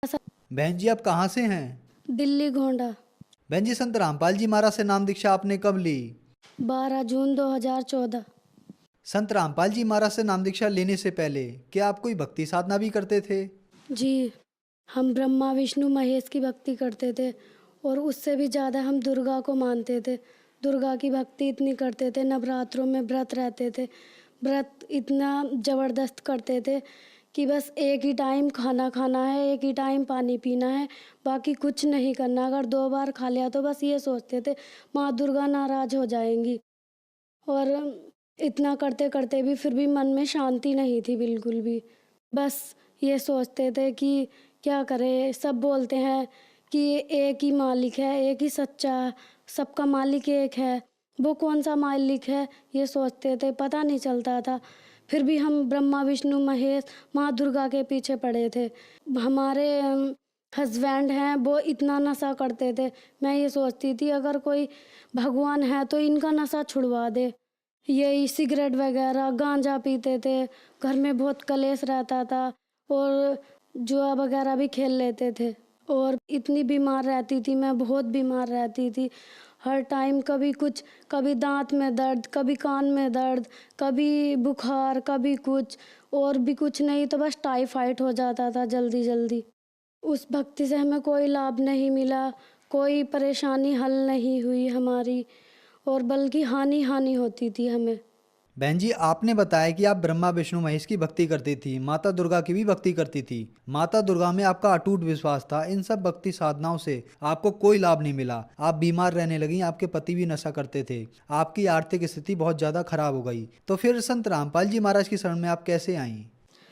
बहन जी आप कहाँ से हैं? दिल्ली गोंडा। बहन जी संत रामपाल जी महाराज से नाम दीक्षा आपने कब ली? 12 जून 2014। संत रामपाल जी महाराज से नाम दीक्षा लेने से पहले क्या आप कोई भक्ति साधना भी करते थे? जी, हम ब्रह्मा विष्णु महेश की भक्ति करते थे और उससे भी ज़्यादा हम दुर्गा को मानते थे। दुर्गा की भक्ति इतनी करते थे, नवरात्रों में व्रत रहते थे। व्रत इतना ज़बरदस्त करते थे कि बस एक ही टाइम खाना खाना है, एक ही टाइम पानी पीना है, बाकी कुछ नहीं करना। अगर 2 बार खा लिया तो बस ये सोचते थे माँ दुर्गा नाराज़ हो जाएँगी। और इतना करते करते भी फिर भी मन में शांति नहीं थी बिल्कुल भी। बस ये सोचते थे कि क्या करें, सब बोलते हैं कि एक ही मालिक है, एक ही सच्चा है, सबका मालिक एक है, वो कौन सा मालिक है ये सोचते थे, पता नहीं चलता था। फिर भी हम ब्रह्मा विष्णु महेश माँ दुर्गा के पीछे पड़े थे। हमारे हस्बैंड हैं वो इतना नशा करते थे, मैं ये सोचती थी अगर कोई भगवान है तो इनका नशा छुड़वा दे। यही सिगरेट वगैरह गांजा पीते थे, घर में बहुत कलेश रहता था और जुआ वगैरह भी खेल लेते थे। और इतनी बीमार रहती थी मैं, बहुत बीमार रहती थी हर टाइम। कभी कुछ, कभी दांत में दर्द, कभी कान में दर्द, कभी बुखार, कभी कुछ और भी कुछ नहीं तो बस टाइफाइड हो जाता था जल्दी जल्दी। उस भक्ति से हमें कोई लाभ नहीं मिला, कोई परेशानी हल नहीं हुई हमारी और बल्कि हानि हानि होती थी हमें। बहन जी आपने बताया कि आप ब्रह्मा विष्णु महेश की भक्ति करती थी, माता दुर्गा की भी भक्ति करती थी। माता दुर्गा में आपका अटूट विश्वास था। इन सब भक्ति साधनाओं से आपको कोई लाभ नहीं मिला। आप बीमार रहने लगी, आपके पति भी नशा करते थे, आपकी आर्थिक स्थिति बहुत ज्यादा खराब हो गई। तो फिर संत रामपाल जी महाराज की शरण में आप कैसे आईं?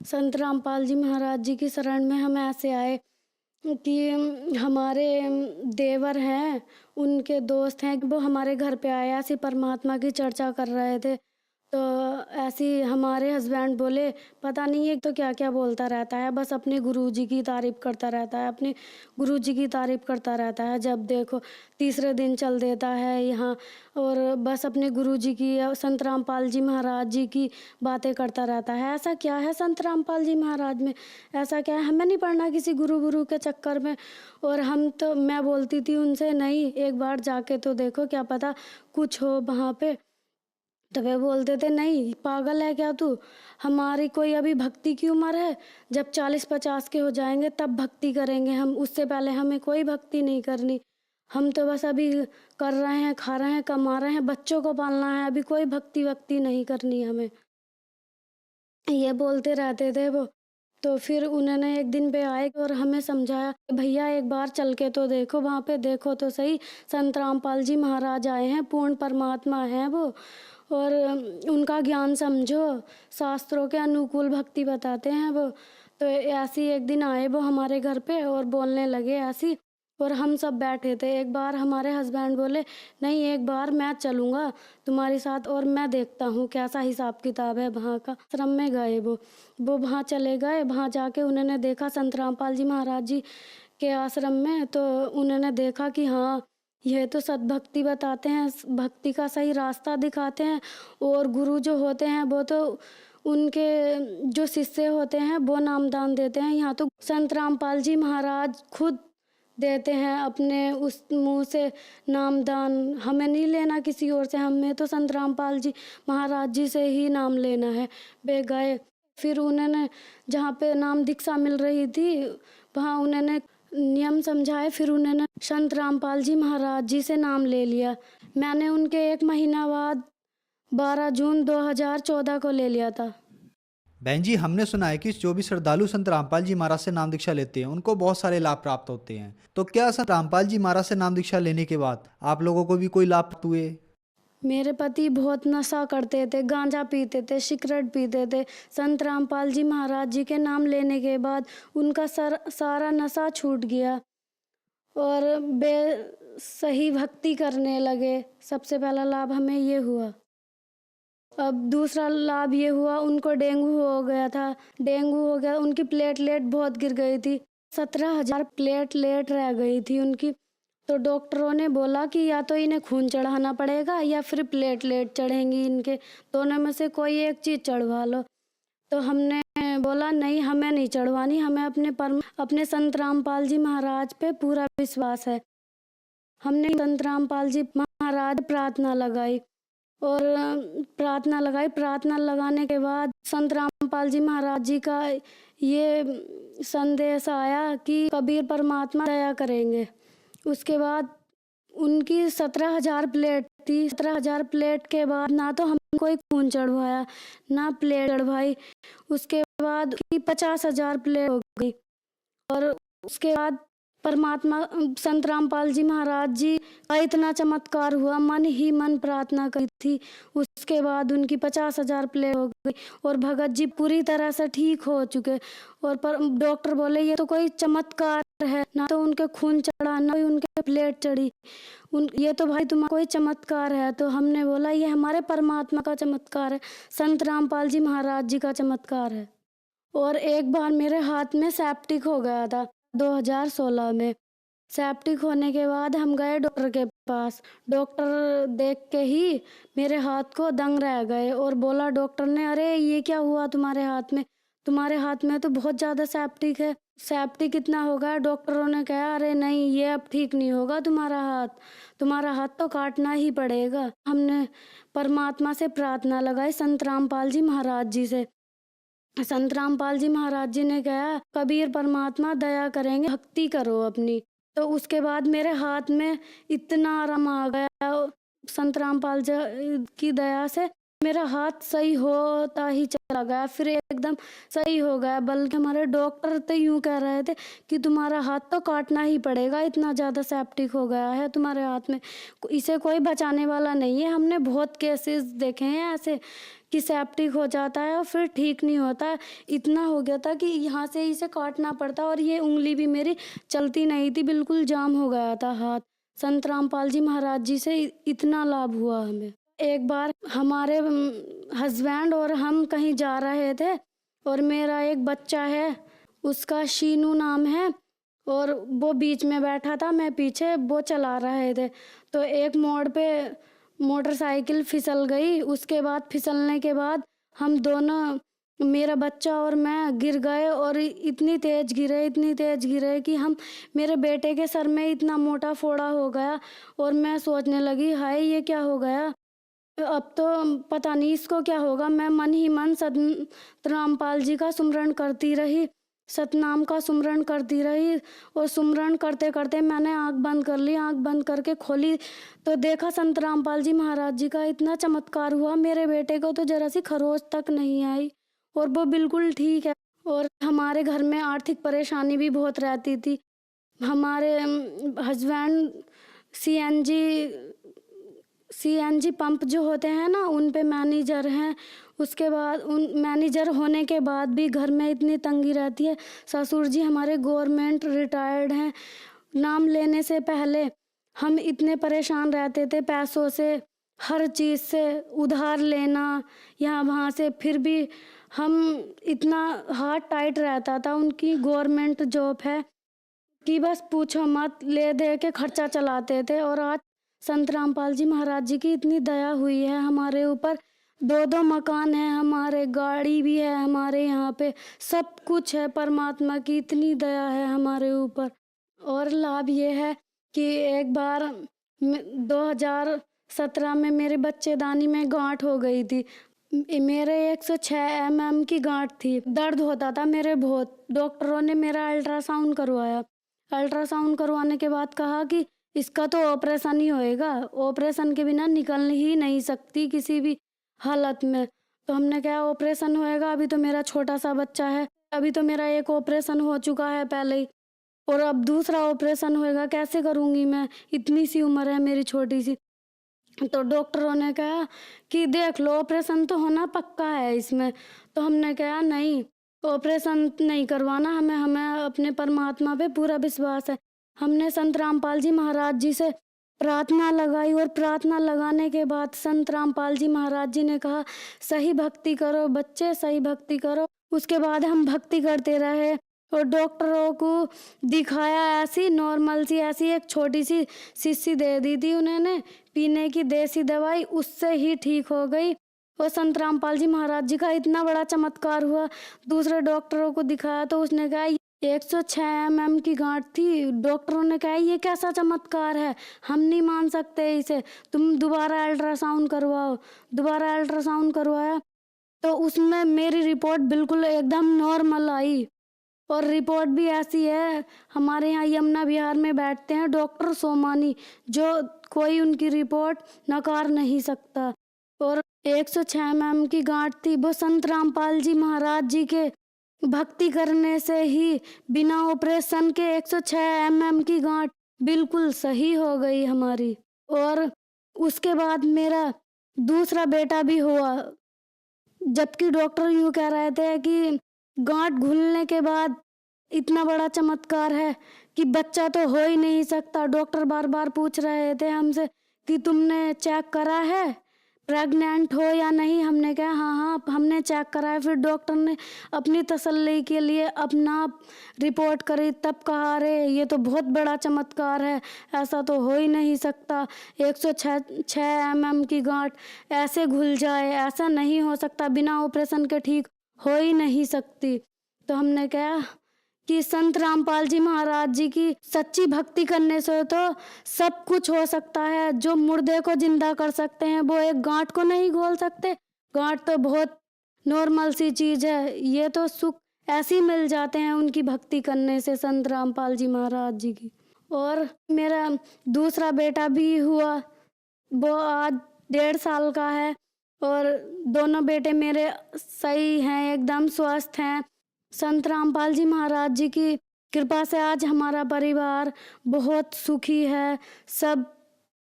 संत रामपाल जी महाराज जी की शरण में हम ऐसे आए कि हमारे देवर हैं, उनके दोस्त हैं, वो हमारे घर पे आए, ऐसी परमात्मा की चर्चा कर रहे थे। तो ऐसे ही हमारे हस्बैंड बोले पता नहीं ये तो क्या क्या बोलता रहता है, बस अपने गुरुजी की तारीफ करता रहता है, अपने गुरुजी की तारीफ करता रहता है। जब देखो तीसरे दिन चल देता है यहाँ और बस अपने गुरुजी की, संत रामपाल जी महाराज जी की बातें करता रहता है। ऐसा क्या है संत रामपाल जी महाराज में, ऐसा क्या है, हमें नहीं पढ़ना किसी गुरु के चक्कर में। और हम तो, मैं बोलती थी उनसे नहीं एक बार जाके तो देखो, क्या पता कुछ हो वहाँ पे। तो वे बोलते थे नहीं पागल है क्या तू, हमारी कोई अभी भक्ति की उम्र है, जब 40-50 के हो जाएंगे तब भक्ति करेंगे हम, उससे पहले हमें कोई भक्ति नहीं करनी। हम तो बस अभी कर रहे हैं, खा रहे हैं, कमा रहे हैं, बच्चों को पालना है, अभी कोई भक्ति वक्ति नहीं करनी हमें, ये बोलते रहते थे वो। तो फिर उन्होंने एक दिन पे आए और हमें समझाया भैया एक बार चल के तो देखो, वहाँ पे देखो तो सही, संत रामपाल जी महाराज आए हैं, पूर्ण परमात्मा हैं वो, और उनका ज्ञान समझो, शास्त्रों के अनुकूल भक्ति बताते हैं वो। तो ऐसे ही एक दिन आए वो हमारे घर पे और बोलने लगे ऐसी, और हम सब बैठे थे। एक बार हमारे हस्बैंड बोले नहीं एक बार मैं चलूँगा तुम्हारे साथ और मैं देखता हूँ कैसा हिसाब किताब है वहाँ का। आश्रम में गए वो वहाँ चले गए, वहाँ जाके उन्होंने देखा संत रामपाल जी महाराज जी के आश्रम में, तो उन्होंने देखा कि हाँ ये तो सद्भक्ति बताते हैं, भक्ति का सही रास्ता दिखाते हैं। और गुरु जो होते हैं वो तो उनके जो शिष्य होते हैं वो नामदान देते हैं, यहाँ तो संत रामपाल जी महाराज खुद देते हैं अपने उस मुंह से नामदान। हमें नहीं लेना किसी और से, हमें तो संत रामपाल जी महाराज जी से ही नाम लेना है। वे गए, फिर उन्होंने जहाँ पे नाम दीक्षा मिल रही थी वहाँ उन्होंने नियम समझाए, फिर उन्होंने संत रामपाल जी महाराज जी से नाम ले लिया। मैंने उनके 1 महीना बाद 12 जून 2014 को ले लिया था। बहन जी हमने सुना है कि जो भी श्रद्धालु संत रामपाल जी महाराज से नाम दीक्षा लेते हैं उनको बहुत सारे लाभ प्राप्त होते हैं। तो क्या संत रामपाल जी महाराज से नाम दीक्षा लेने के बाद आप लोगों को भी कोई लाभ प्राप्त हुए? मेरे पति बहुत नशा करते थे, गांजा पीते थे, सिगरेट पीते थे। संत रामपाल जी महाराज जी के नाम लेने के बाद उनका सारा नशा छूट गया और वे सही भक्ति करने लगे। सबसे पहला लाभ हमें ये हुआ। अब दूसरा लाभ ये हुआ, उनको डेंगू हो गया था। डेंगू हो गया, उनकी प्लेटलेट बहुत गिर गई थी, 17,000 प्लेटलेट रह गई थी उनकी। तो डॉक्टरों ने बोला कि या तो इन्हें खून चढ़ाना पड़ेगा या फिर प्लेटलेट चढ़ेंगी इनके, दोनों में से कोई एक चीज़ चढ़वा लो। तो हमने बोला नहीं, हमें नहीं चढ़वानी, हमें अपने संत रामपाल जी महाराज पे पूरा विश्वास है। हमने संत रामपाल जी महाराज प्रार्थना लगाई और प्रार्थना लगाने के बाद संत रामपाल जी महाराज जी का ये संदेश आया कि कबीर परमात्मा दया करेंगे। उसके बाद उनकी 17,000 प्लेट थी। 17,000 प्लेट के बाद ना तो हम कोई खून चढ़वाया ना प्लेट चढ़वाई। उसके बाद 50,000 प्लेट हो गई और उसके बाद परमात्मा संत रामपाल जी महाराज जी का इतना चमत्कार हुआ, मन ही मन प्रार्थना करी थी। उसके बाद उनकी 50,000 प्लेट हो गई और भगत जी पूरी तरह से ठीक हो चुके। और पर डॉक्टर बोले ये तो कोई चमत्कार है, ना तो उनके खून चढ़ा ना ही उनके प्लेट चढ़ी, ये तो भाई तुम्हारा कोई चमत्कार है। तो हमने बोला ये हमारे परमात्मा का चमत्कार है, संत रामपाल जी महाराज जी का चमत्कार है। और एक बार मेरे हाथ में सेप्टिक हो गया था 2016 में। सेप्टिक होने के बाद हम गए डॉक्टर के पास। डॉक्टर देख के ही मेरे हाथ को दंग रह गए और बोला डॉक्टर ने, अरे ये क्या हुआ तुम्हारे हाथ में, तुम्हारे हाथ में तो बहुत ज़्यादा सेप्टिक है, सेप्टिक कितना होगा। डॉक्टरों ने कहा अरे नहीं, ये अब ठीक नहीं होगा, तुम्हारा हाथ तो काटना ही पड़ेगा। हमने परमात्मा से प्रार्थना लगाई संत रामपाल जी महाराज जी से। संत रामपाल जी महाराज जी ने कहा कबीर परमात्मा दया करेंगे, भक्ति करो अपनी। तो उसके बाद मेरे हाथ में इतना आराम आ गया संत रामपाल जी की दया से, मेरा हाथ सही होता ही चला गया, फिर एकदम सही हो गया। बल्कि हमारे डॉक्टर तो यूँ कह रहे थे कि तुम्हारा हाथ तो काटना ही पड़ेगा, इतना ज़्यादा सेप्टिक हो गया है तुम्हारे हाथ में, इसे कोई बचाने वाला नहीं है। हमने बहुत केसेस देखे हैं ऐसे कि सेप्टिक हो जाता है और फिर ठीक नहीं होता। इतना हो गया था कि यहाँ से इसे काटना पड़ता और ये उंगली भी मेरी चलती नहीं थी, बिल्कुल जाम हो गया था हाथ। संत रामपाल जी महाराज जी से इतना लाभ हुआ हमें। एक बार हमारे हस्बैंड और हम कहीं जा रहे थे और मेरा एक बच्चा है, उसका शीनू नाम है, और वो बीच में बैठा था, मैं पीछे, वो चला रहे थे। तो एक मोड़ पे मोटरसाइकिल फिसल गई। उसके बाद फिसलने के बाद हम दोनों, मेरा बच्चा और मैं, गिर गए और इतनी तेज गिरे कि मेरे बेटे के सर में इतना मोटा फोड़ा हो गया। और मैं सोचने लगी हाय ये क्या हो गया, अब तो पता नहीं इसको क्या होगा। मैं मन ही मन संत रामपाल जी का सुमरण करती रही, सतनाम का सुमरण करती रही। और सुमरण करते करते मैंने आंख बंद कर ली। आंख बंद करके खोली तो देखा संत रामपाल जी महाराज जी का इतना चमत्कार हुआ, मेरे बेटे को तो जरा सी खरोच तक नहीं आई और वो बिल्कुल ठीक है। और हमारे घर में आर्थिक परेशानी भी बहुत रहती थी। हमारे हस्बैंड सीएनजी पंप जो होते हैं ना, उन पे मैनेजर हैं। उसके बाद उन मैनेजर होने के बाद भी घर में इतनी तंगी रहती है। ससुर जी हमारे गवर्नमेंट रिटायर्ड हैं। नाम लेने से पहले हम इतने परेशान रहते थे पैसों से, हर चीज़ से उधार लेना यहाँ वहाँ से, फिर भी हम इतना हाथ टाइट रहता था। उनकी गवर्नमेंट जॉब है कि बस पूछो मत, ले दे के खर्चा चलाते थे। और आज संत रामपाल जी महाराज जी की इतनी दया हुई है हमारे ऊपर, 2 मकान है हमारे, गाड़ी भी है हमारे, यहाँ पे सब कुछ है। परमात्मा की इतनी दया है हमारे ऊपर। और लाभ ये है कि एक बार 2017 में मेरे बच्चेदानी में गांठ हो गई थी। मेरे 106 mm की गांठ थी, दर्द होता था मेरे बहुत। डॉक्टरों ने मेरा अल्ट्रासाउंड करवाया। अल्ट्रासाउंड करवाने के बाद कहा कि इसका तो ऑपरेशन ही होएगा, ऑपरेशन के बिना निकल ही नहीं सकती किसी भी हालत में। तो हमने कहा ऑपरेशन होएगा, अभी तो मेरा छोटा सा बच्चा है, अभी तो मेरा एक ऑपरेशन हो चुका है पहले ही, और अब दूसरा ऑपरेशन होएगा, कैसे करूँगी मैं, इतनी सी उम्र है मेरी छोटी सी। तो डॉक्टरों ने कहा कि देख लो ऑपरेशन तो होना पक्का है इसमें। तो हमने कहा नहीं, ऑपरेशन नहीं करवाना, हमें अपने परमात्मा पे पूरा विश्वास है। हमने संत रामपाल जी महाराज जी से प्रार्थना लगाई और प्रार्थना लगाने के बाद संत रामपाल जी महाराज जी ने कहा सही भक्ति करो बच्चे, सही भक्ति करो। उसके बाद हम भक्ति करते रहे और डॉक्टरों को दिखाया, ऐसी नॉर्मल सी ऐसी एक छोटी सी शीशी दे दी थी उन्होंने पीने की, देसी दवाई, उससे ही ठीक हो गई। और संत रामपाल जी महाराज जी का इतना बड़ा चमत्कार हुआ। दूसरे डॉक्टरों को दिखाया तो उसने कहा 106 mm की गांठ थी। डॉक्टरों ने कहा ये कैसा चमत्कार है, हम नहीं मान सकते इसे, तुम दोबारा अल्ट्रासाउंड करवाओ। दोबारा अल्ट्रासाउंड करवाया तो उसमें मेरी रिपोर्ट बिल्कुल एकदम नॉर्मल आई। और रिपोर्ट भी ऐसी है, हमारे यहाँ यमुना विहार में बैठते हैं डॉक्टर सोमानी, जो कोई उनकी रिपोर्ट नकार नहीं सकता। और 106 mm की गांठ थी, वो संत रामपाल जी महाराज जी के भक्ति करने से ही बिना ऑपरेशन के 106 mm की गांठ बिल्कुल सही हो गई हमारी। और उसके बाद मेरा दूसरा बेटा भी हुआ, जबकि डॉक्टर यूँ कह रहे थे कि गांठ घुलने के बाद इतना बड़ा चमत्कार है कि बच्चा तो हो ही नहीं सकता। डॉक्टर बार बार पूछ रहे थे हमसे कि तुमने चेक करा है प्रेग्नेंट हो या नहीं। हमने कहा हाँ हमने चेक करा है। फिर डॉक्टर ने अपनी तसल्ली के लिए अपना रिपोर्ट करी, तब कहा अरे ये तो बहुत बड़ा चमत्कार है, ऐसा तो हो ही नहीं सकता 106 mm की गांठ ऐसे घुल जाए, ऐसा नहीं हो सकता, बिना ऑपरेशन के ठीक हो ही नहीं सकती। तो हमने कहा कि संत रामपाल जी महाराज जी की सच्ची भक्ति करने से तो सब कुछ हो सकता है। जो मुर्दे को जिंदा कर सकते हैं वो एक गांठ को नहीं घोल सकते। गांठ तो बहुत नॉर्मल सी चीज़ है, ये तो सुख ऐसे ही मिल जाते हैं उनकी भक्ति करने से, संत रामपाल जी महाराज जी की। और मेरा दूसरा बेटा भी हुआ, वो आज 1.5 साल का है और दोनों बेटे मेरे सही हैं, एकदम स्वस्थ हैं। संत रामपाल जी महाराज जी की कृपा से आज हमारा परिवार बहुत सुखी है। सब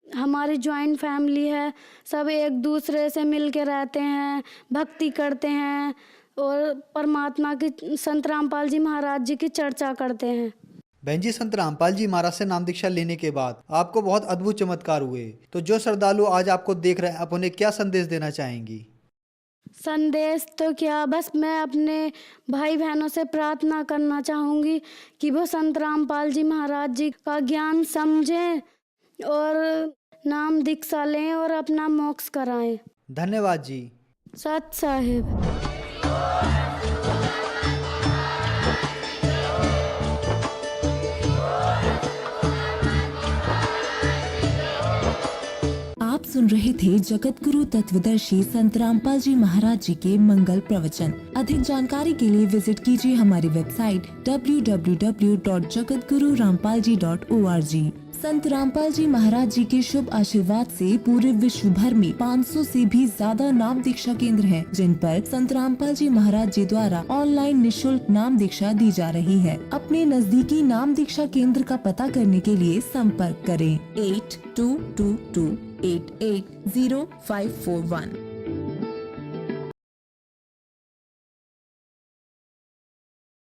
हमारी जॉइंट फैमिली है, सब एक दूसरे से मिल के रहते हैं, भक्ति करते हैं और परमात्मा की, संत रामपाल जी महाराज जी की चर्चा करते हैं। बहन जी, संत रामपाल जी महाराज से नाम दीक्षा लेने के बाद आपको बहुत अद्भुत चमत्कार हुए, तो जो श्रद्धालु आज आपको देख रहे हैं आप उन्हें क्या संदेश देना चाहेंगी? संदेश तो क्या, बस मैं अपने भाई बहनों से प्रार्थना करना चाहूँगी कि वो संत रामपाल जी महाराज जी का ज्ञान समझें और नाम दीक्षा लें और अपना मोक्ष कराएं। धन्यवाद जी। सत साहिब। आप सुन रहे थे जगत गुरु तत्वदर्शी संत रामपाल जी महाराज जी के मंगल प्रवचन। अधिक जानकारी के लिए विजिट कीजिए हमारी वेबसाइट www.jagatgururampalji.org। संत रामपाल जी महाराज जी के शुभ आशीर्वाद से पूरे विश्व भर में 500 से भी ज्यादा नाम दीक्षा केंद्र हैं, जिन पर संत रामपाल जी महाराज जी द्वारा ऑनलाइन निशुल्क नाम दीक्षा दी जा रही है। अपने नजदीकी नाम दीक्षा केंद्र का पता करने के लिए संपर्क करें 8222880541।